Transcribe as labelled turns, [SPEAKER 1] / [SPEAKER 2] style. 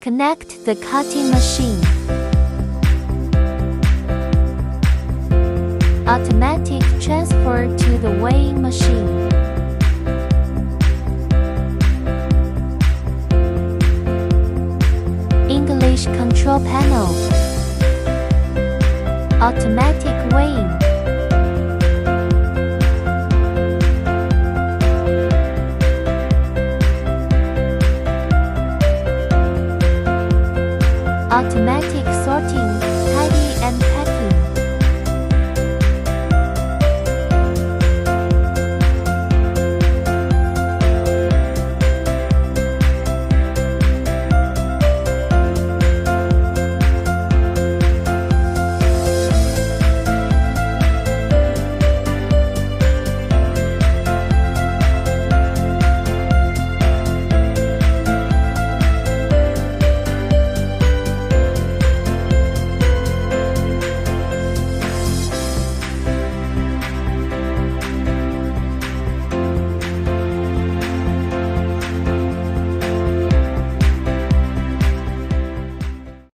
[SPEAKER 1] Connect the cutting machine. Automatic transfer to the weighing machine. English control panel. Automatic weighing. Automatic sorting.